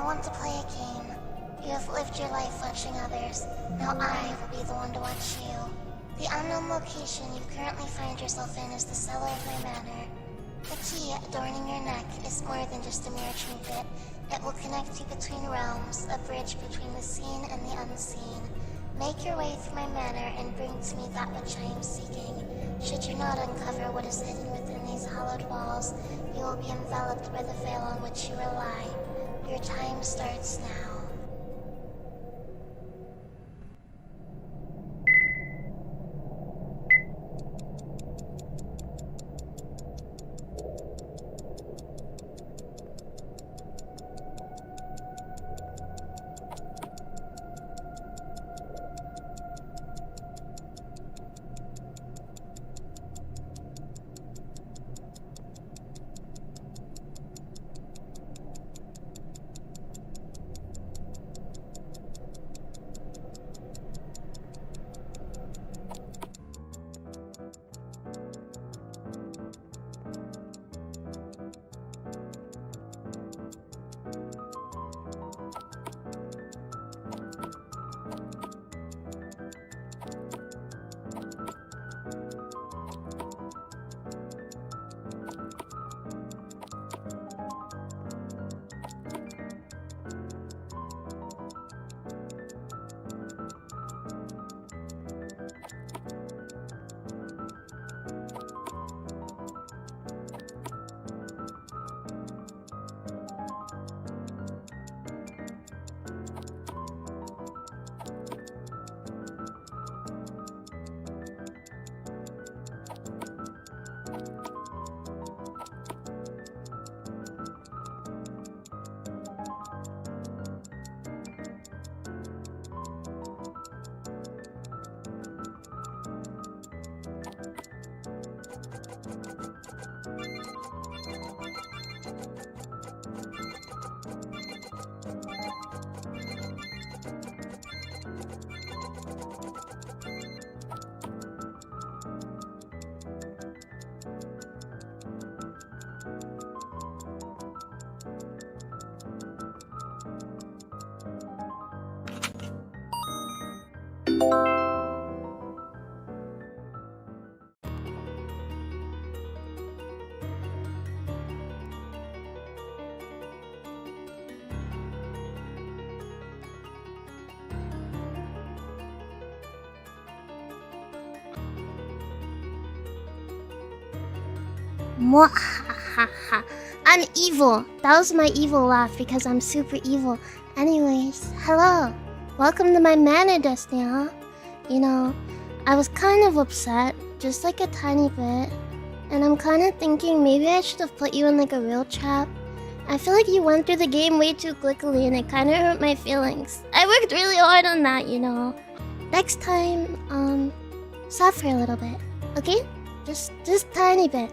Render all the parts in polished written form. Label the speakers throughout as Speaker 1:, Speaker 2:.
Speaker 1: want to play a game. You have lived your life watching others. Now I will be the one to watch you. The unknown location you currently find yourself in is the cellar of my manor. The key adorning your neck is more than just a mere trinket. It will connect you between realms, a bridge between the seen and the unseen. Make your way through my manor and bring to me that which I am seeking. Should you not uncover what is hidden within these hollowed walls, you will be enveloped by the veil on which you rely. Your time starts now.
Speaker 2: Mwahaha. I'm evil. That was my evil laugh because I'm super evil. Anyways, hello. Welcome to my manor, Destiny, huh? You know, I was kind of upset, just like a tiny bit. And I'm kind of thinking maybe I should have put you in like a real trap. I feel like you went through the game way too quickly and it kind of hurt my feelings. I worked really hard on that, you know. Next time, suffer a little bit, okay? Just tiny bit.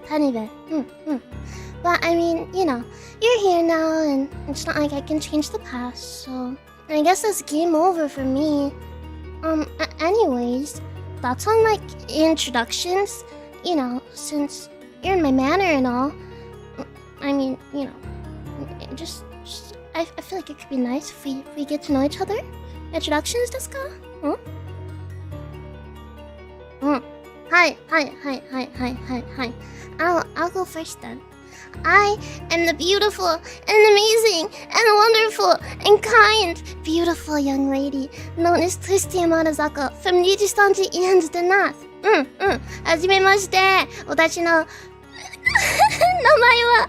Speaker 2: But I mean, you know, you're here now and it's not like I can change the past, so I guess that's game over for me. Anyways, thoughts on like introductions? You know, since you're in my manor and all. I mean, you know, I feel like it could be nice if we get to know each other. Introductions, desu ka? Hi. I'll go first then. I am the beautiful and amazing and wonderful and kind, beautiful young lady known as Twisty Amanozako from SANJ and the North. はじめまして。私の名前は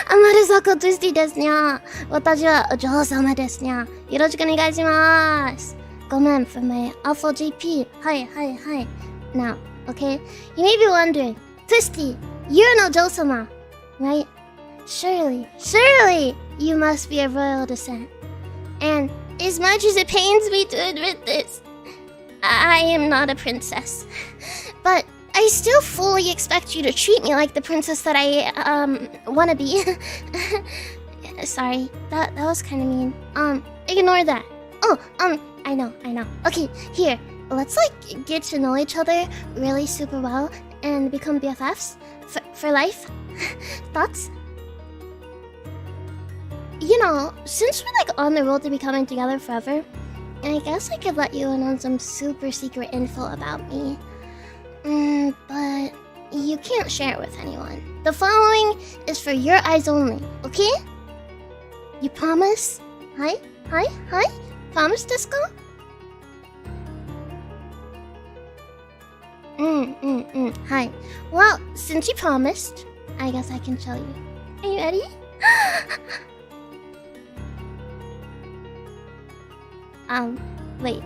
Speaker 2: Amanozako Twisty ですにゃ。私はお嬢様ですにゃ。よろしくお願いします。ごめん for my Alpha GP. Hi. Now, okay, you may be wondering, Twisty, you're no Josama, right? Surely, you must be of royal descent. And as much as it pains me to admit this, I am not a princess. But I still fully expect you to treat me like the princess that I, wanna be. Sorry, that was kinda mean. Ignore that. Oh, I know. Okay, here. Let's like get to know each other really super well and become BFFs for life. Thoughts? you know, since we're like on the road to becoming together forever, I guess I could let you in on some super secret info about me. But you can't share it with anyone. The following is for your eyes only, okay? You promise? Hi? Promise, Disco? Hi. Well, since you promised, I guess I can tell you. Are you ready? Wait.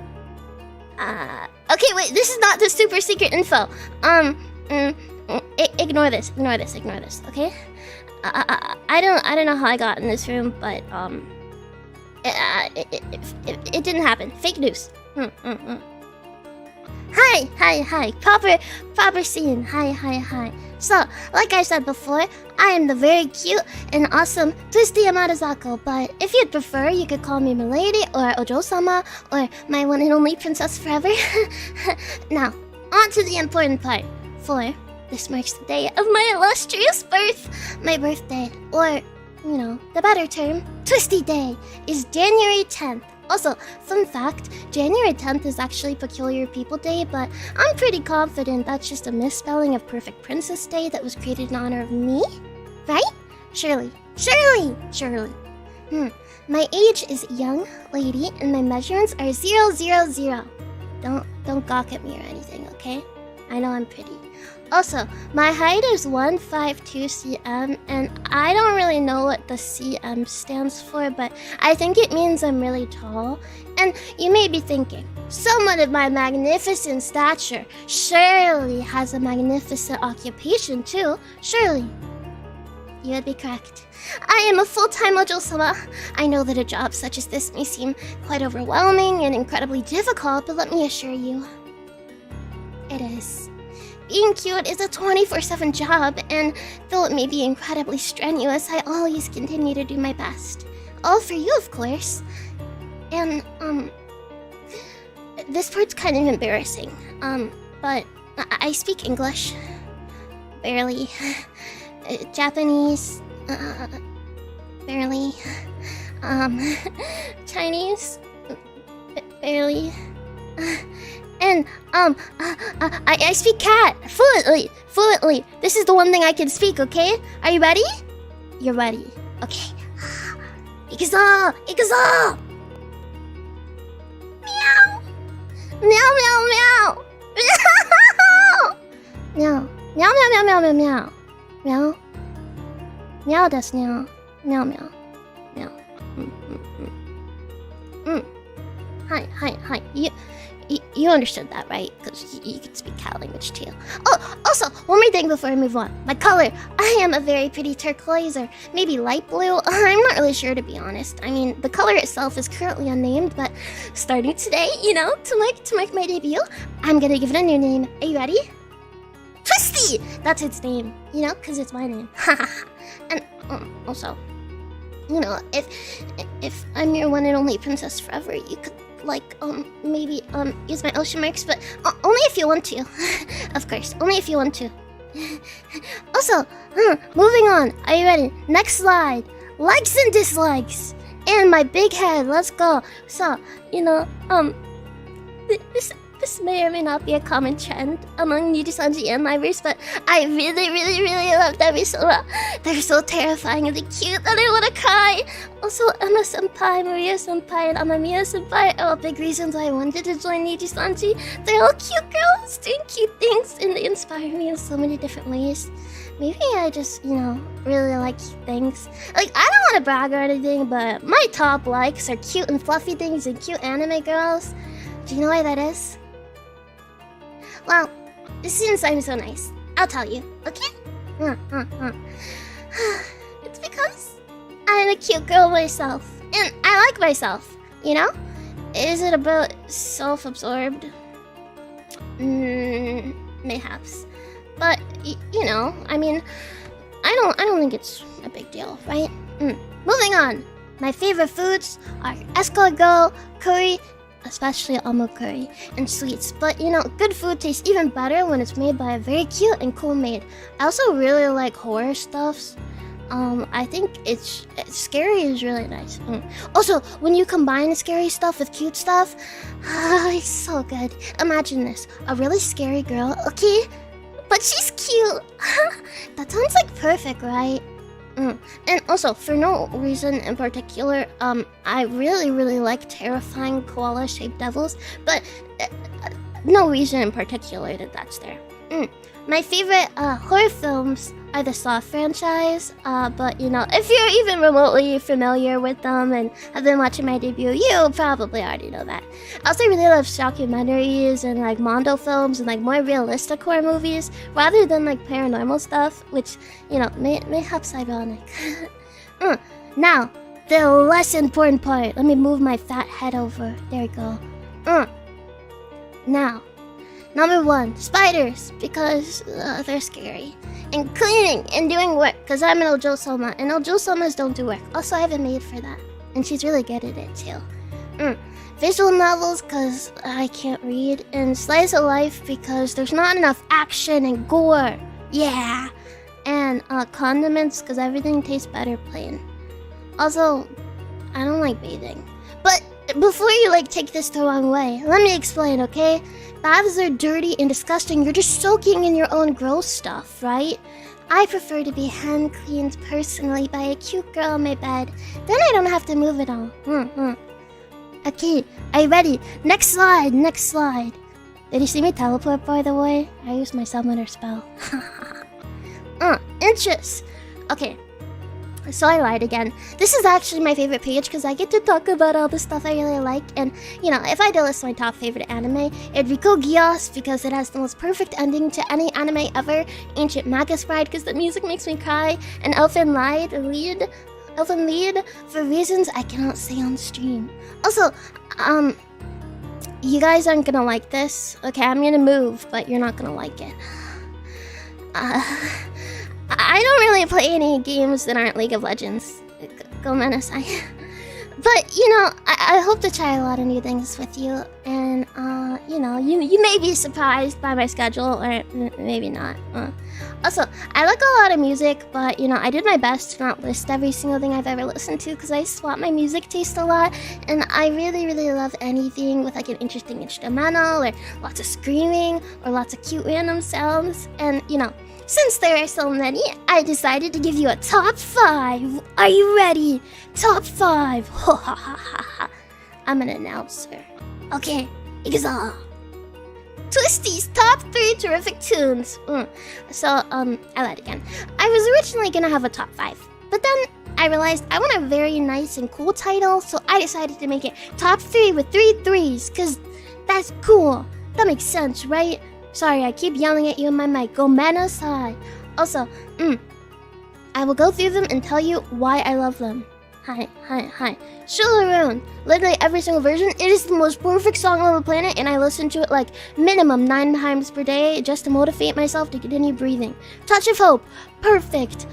Speaker 2: Okay, wait, this is not the super secret info. Ignore this, okay? I don't know how I got in this room, but, it didn't happen. Fake news. Hi. Proper scene. Hi. So, like I said before, I am the very cute and awesome Twisty Amanozako, but if you'd prefer, you could call me Milady or Ojo-sama or my one and only princess forever. Now, on to the important part. For this marks the day of my illustrious birth. My birthday, or, you know, the better term, Twisty Day, is January 10th. Also, fun fact, January 10th is actually Peculiar People Day, but I'm pretty confident that's just a misspelling of Perfect Princess Day that was created in honor of me, right? Surely. My age is young lady, and my measurements are 000. Don't gawk at me or anything, okay? I know I'm pretty. Also, my height is 152 cm, and I don't really know what the cm stands for, but I think it means I'm really tall. And you may be thinking, someone of my magnificent stature surely has a magnificent occupation too. Surely. You would be correct. I am a full-time Ojo-sama. I know that a job such as this may seem quite overwhelming and incredibly difficult, but let me assure you, it is. Being cute is a 24/7 job, and though it may be incredibly strenuous, I always continue to do my best. All for you, of course. And, this part's kind of embarrassing, but I speak English. Barely. Japanese. Barely. Chinese. Barely. And, I speak cat fluently. This is the one thing I can speak, okay? Are you ready? You're ready. Okay. Ikuzo! Meow! Meow! Meow! Meow! Meow desu meow. Meow. Hi. You understood that, right? Because you can speak cat language too. Oh, also, one more thing before I move on. My color. I am a very pretty turquoise or maybe light blue. I'm not really sure, to be honest. I mean, the color itself is currently unnamed, but starting today, you know, to mark my debut, I'm gonna give it a new name. Are you ready? Twisty! That's its name, you know, because it's my name. And also, you know, if I'm your one and only princess forever, you could maybe use my ocean marks, but only if you want to. Of course, only if you want to. Also, moving on. Are you ready? Next slide. Likes and dislikes. And my big head. Let's go. So, you know, this may or may not be a common trend among Niji-sanji and livers, but I really love Demisora. They're so terrifyingly cute that I want to cry. Also, Emma-senpai, Maria-senpai, and Amamiya-senpai are all big reasons why I wanted to join Niji-sanji. They're all cute girls doing cute things, and they inspire me in so many different ways. Maybe I just, you know, really like cute things. Like, I don't want to brag or anything, but my top likes are cute and fluffy things and cute anime girls. Do you know why that is? Well, since I'm so nice, I'll tell you, okay? It's because I'm a cute girl myself, and I like myself, you know? Is it a bit self-absorbed? Mayhaps. But, you know, I mean, I don't think it's a big deal, right? Moving on. My favorite foods are escargot, curry, especially almond curry, and sweets. But, you know, good food tastes even better when it's made by a very cute and cool maid. I also really like horror stuffs. I think it's scary is really nice. Also, when you combine scary stuff with cute stuff, it's so good. Imagine this: a really scary girl, okay, but she's cute. That sounds like perfect, right? And also, for no reason in particular, I really like terrifying koala-shaped devils, but no reason in particular that's there. My favorite horror films are the Saw franchise, but you know, if you're even remotely familiar with them and have been watching my debut, you probably already know that. I also really love documentaries and like Mondo films and like more realistic horror movies rather than like paranormal stuff, which, you know, mayhaps ironic. Now, the less important part. Let me move my fat head over. There we go. Now, number 1, spiders, because they're scary. And cleaning and doing work, because I'm an Ojo-sama, and Ojo-samas don't do work. Also, I have a maid for that, and she's really good at it too. Visual novels, because I can't read, and slice of life, because there's not enough action and gore. Yeah! And condiments, because everything tastes better plain. Also, I don't like bathing. But before you like take this the wrong way, let me explain, okay? Baths are dirty and disgusting. You're just soaking in your own gross stuff, right? I prefer to be hand cleaned personally by a cute girl on my bed. Then I don't have to move it all. Okay, are you ready? Next slide. Did you see me teleport, by the way? I used my summoner spell. Interest. Okay. So I lied again. This is actually my favorite page because I get to talk about all the stuff I really like. And, you know, if I had to list my top favorite anime, it'd be Code Geass because it has the most perfect ending to any anime ever. Ancient Magus Bride because the music makes me cry. And Elfen Lied for reasons I cannot say on stream. Also, you guys aren't gonna like this. Okay, I'm gonna move, but you're not gonna like it. I don't really play any games that aren't League of Legends. Go Menasai. But, you know, I hope to try a lot of new things with you. And, you know, you may be surprised by my schedule, or maybe not. Also, I like a lot of music, but, you know, I did my best to not list every single thing I've ever listened to because I swap my music taste a lot. And I really love anything with, like, an interesting instrumental, or lots of screaming, or lots of cute random sounds. And, you know, since there are so many, I decided to give you a top 5. Are you ready? Top 5. I'm an announcer. Okay, exam. Twisty's top 3 terrific tunes. So, I lied again. I was originally gonna have a top 5, but then I realized I want a very nice and cool title, so I decided to make it top 3 with 3 3s, cause that's cool. That makes sense, right? Sorry, I keep yelling at you in my mic. Go Menasai. Also, I will go through them and tell you why I love them. Hi. Shularoon. Literally every single version. It is the most perfect song on the planet, and I listen to it like minimum 9 times per day just to motivate myself to continue breathing. Touch of Hope. Perfect.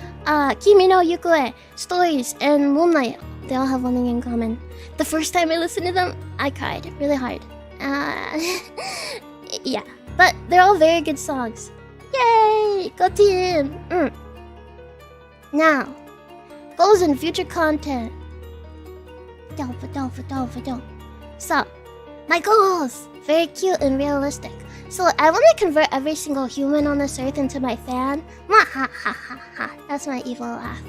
Speaker 2: Kimi no Yukue. Stories and Moonlight. They all have one thing in common. The first time I listened to them, I cried really hard. Yeah. But they're all very good songs. Yay! Go team! Now, goals and future content. So, my goals! Very cute and realistic. So, I want to convert every single human on this earth into my fan. That's my evil laugh.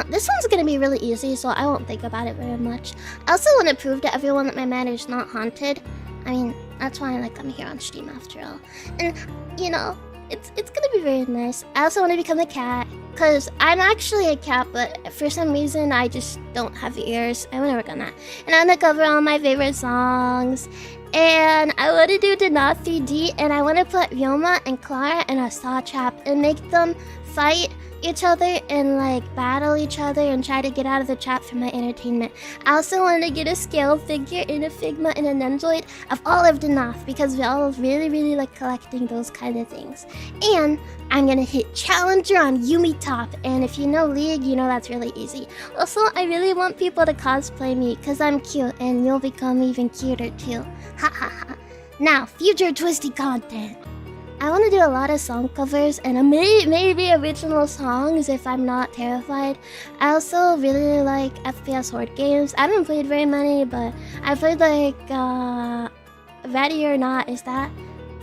Speaker 2: This one's gonna be really easy, so I won't think about it very much. I also want to prove to everyone that my manor is not haunted. I mean, that's why I'm here on stream after all. And, you know, it's gonna be very nice. I also want to become a cat, because I'm actually a cat, but for some reason I just don't have ears. I want to work on that. And I want to cover all my favorite songs. And I want to do Danath 3D, and I want to put Ryoma and Clara in a saw trap and make them fight each other and like battle each other and try to get out of the trap for my entertainment. I also want to get a scale figure and a Figma and a Nendroid of all of Danath because we all really like collecting those kind of things. And I'm gonna hit Challenger on Yumi Top, and if you know League, you know that's really easy. Also, I really want people to cosplay me because I'm cute and you'll become even cuter too. Now, future Twisty content. I want to do a lot of song covers and maybe original songs if I'm not terrified. I also really like FPS horde games. I haven't played very many, but I played like Ready or Not. Is that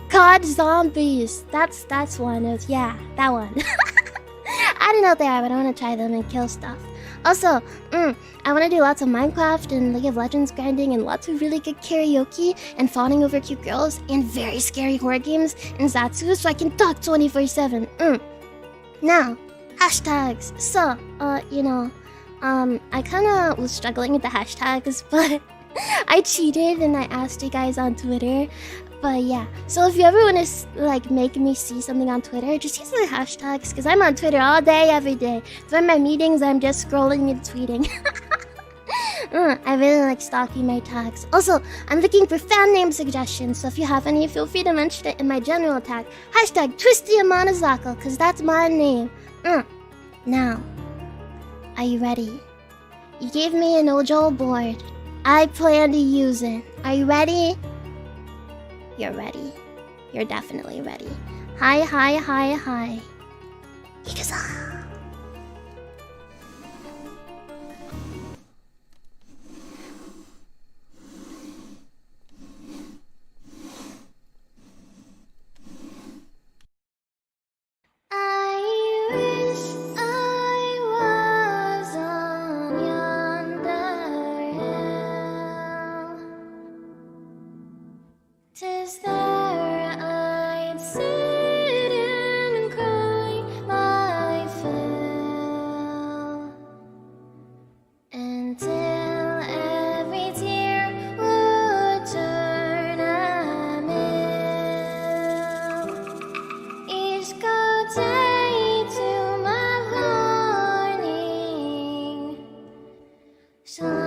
Speaker 2: COD Zombies? That's one of that one. I don't know what they are, but I want to try them and kill stuff. Also, I want to do lots of Minecraft and League of Legends grinding and lots of really good karaoke and fawning over cute girls and very scary horror games and Zatsu so I can talk 24/7. Now, hashtags. So, I kind of was struggling with the hashtags, but I cheated and I asked you guys on Twitter. But yeah, so if you ever want to like make me see something on Twitter, just use the hashtags because I'm on Twitter all day, every day. So in my meetings, I'm just scrolling and tweeting. I really like stalking my tags. Also, I'm looking for fan name suggestions, so if you have any, feel free to mention it in my general tag. Hashtag Twisty Amanozako, because that's my name. Now, are you ready? You gave me an Ojo board. I plan to use it. Are you ready? You're ready. You're definitely ready. Hi. Ikuzo. I wish I was on yonder hill. 'Tis there I'd sit and cry my fill until every tear would turn a mill. Each good day to my morning sun.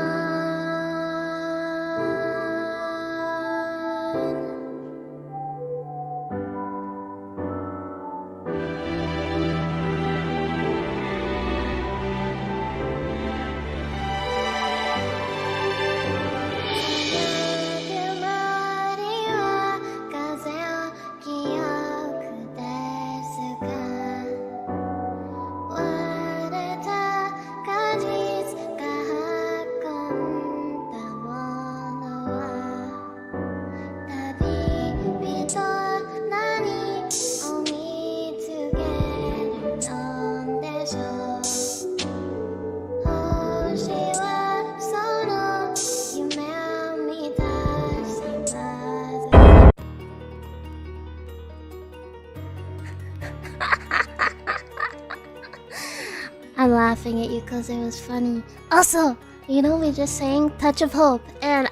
Speaker 2: I'm laughing at you because it was funny. Also, we just sang Touch of Hope. And,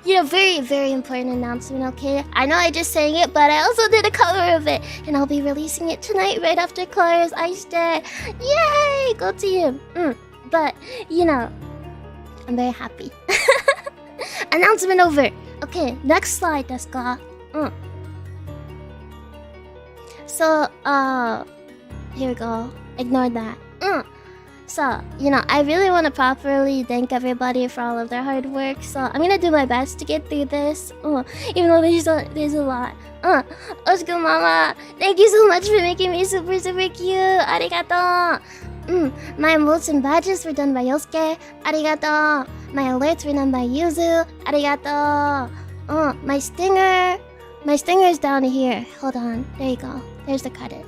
Speaker 2: very, very important announcement, okay? I know I just sang it, but I also did a cover of it. And I'll be releasing it tonight right after Clara's Ice Day. Yay! Go team! But, I'm very happy. Announcement over. Okay, next slide, desu ka? So, here we go. Ignore that. So, I really want to properly thank everybody for all of their hard work. So, I'm gonna do my best to get through this. Even though there's a lot. Osku Mama, thank you so much for making me super, super cute. Arigato. My emotes and badges were done by Yosuke. Arigato. My alerts were done by Yuzu. Arigato. My stinger is down here. Hold on. There you go. There's the credit.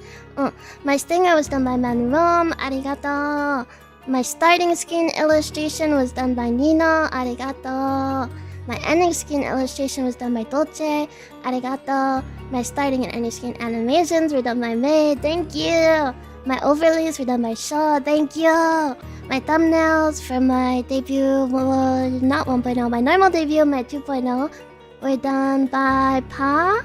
Speaker 2: My stinger was done by Manrom. Arigato. My starting screen illustration was done by Nino. Arigato. My ending screen illustration was done by Dolce. Arigato. My starting and ending screen animations were done by May. Thank you. My overlays were done by Shaw. Thank you. My thumbnails for my debut, not 1.0, my normal debut, my 2.0, were done by Pa.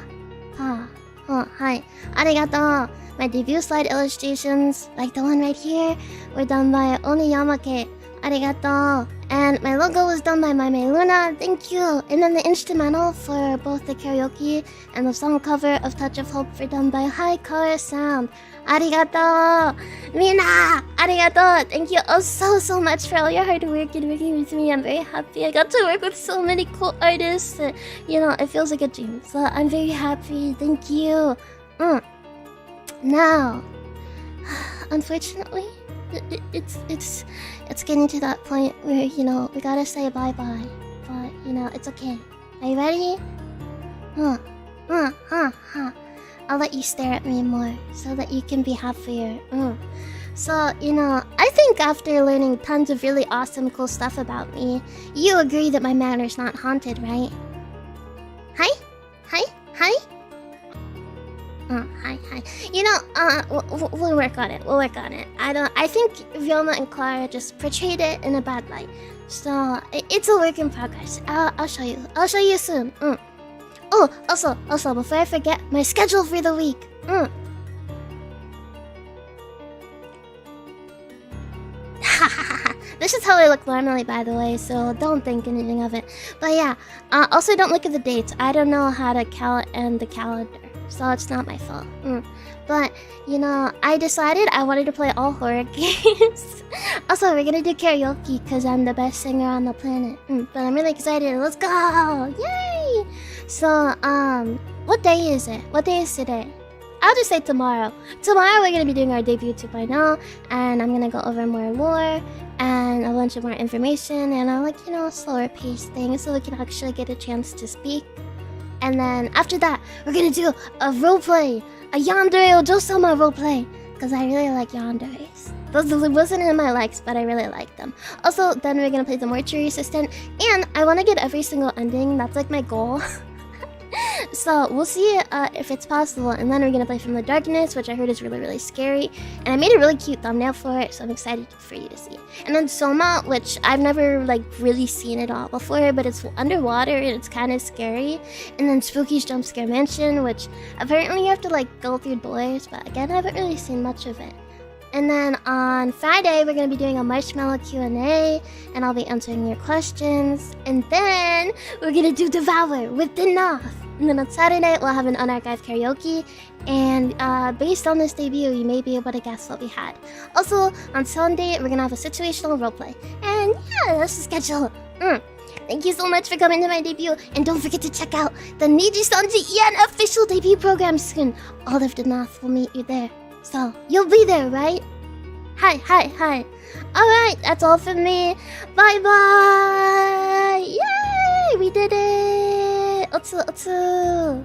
Speaker 2: Hi. Arigato. My debut slide illustrations, like the one right here, were done by Oniyamake. Arigato. And my logo was done by my Luna. Thank you. And then the instrumental for both the karaoke and the song cover of Touch of Hope were done by High Color Sound. Arigato. Mina. Arigato. Thank you so much for all your hard work and working with me. I'm very happy. I got to work with so many cool artists. It feels like a dream. So I'm very happy. Thank you. Now, unfortunately, it's getting to that point where, you know, we gotta say bye-bye. But, you know, it's okay. Are you ready? I'll let you stare at me more so that you can be happier. So, you know, I think after learning tons of really awesome, cool stuff about me, you agree that my manor's not haunted, right? Hi? Hi. You know, we'll work on it. I think Vilma and Clara just portrayed it in a bad light. So, it's a work in progress. I'll show you. I'll show you soon. Oh, also, before I forget, my schedule for the week. This is how I look normally, by the way, so don't think anything of it. But yeah, also don't look at the dates. I don't know how to count and the calendar, so it's not my fault. But, you know, I decided I wanted to play all horror games. Also, we're gonna do karaoke, because I'm the best singer on the planet. But I'm really excited. Let's go! Yay! So, what day is it? What day is today? I'll just say tomorrow. Tomorrow we're gonna be doing our debut 2.0, and I'm gonna go over more lore and a bunch of more information and a, like, you know, slower paced thing so we can actually get a chance to speak. And then after that, we're gonna do a roleplay, a yandere ojo-sama roleplay, because I really like yanderes. Those wasn't in my likes, but I really like them. Also, then we're gonna play the mortuary assistant, and I want to get every single ending. That's like my goal. So we'll see if it's possible, and then we're gonna play From the Darkness, which I heard is really, really scary, and I made a really cute thumbnail for it, so I'm excited for you to see. And then Soma, which I've never like really seen it all before, but it's underwater and it's kind of scary. And then Spooky's Jump Scare Mansion, which apparently you have to like go through doors, but again, I haven't really seen much of it. And then on Friday, we're going to be doing a marshmallow Q&A, and I'll be answering your questions. And then we're going to do Devour with the Noth. And then on Saturday, we'll have an unarchived karaoke. And based on this debut, you may be able to guess what we had. Also, on Sunday, we're going to have a situational roleplay. And yeah, that's the schedule. Thank you so much for coming to my debut. And don't forget to check out the Niji SANJ EN official debut program soon. All of the Noth will meet you there. So, you'll be there, right? Hi. Alright, that's all from me. Bye-bye! Yay! We did it! Otsu.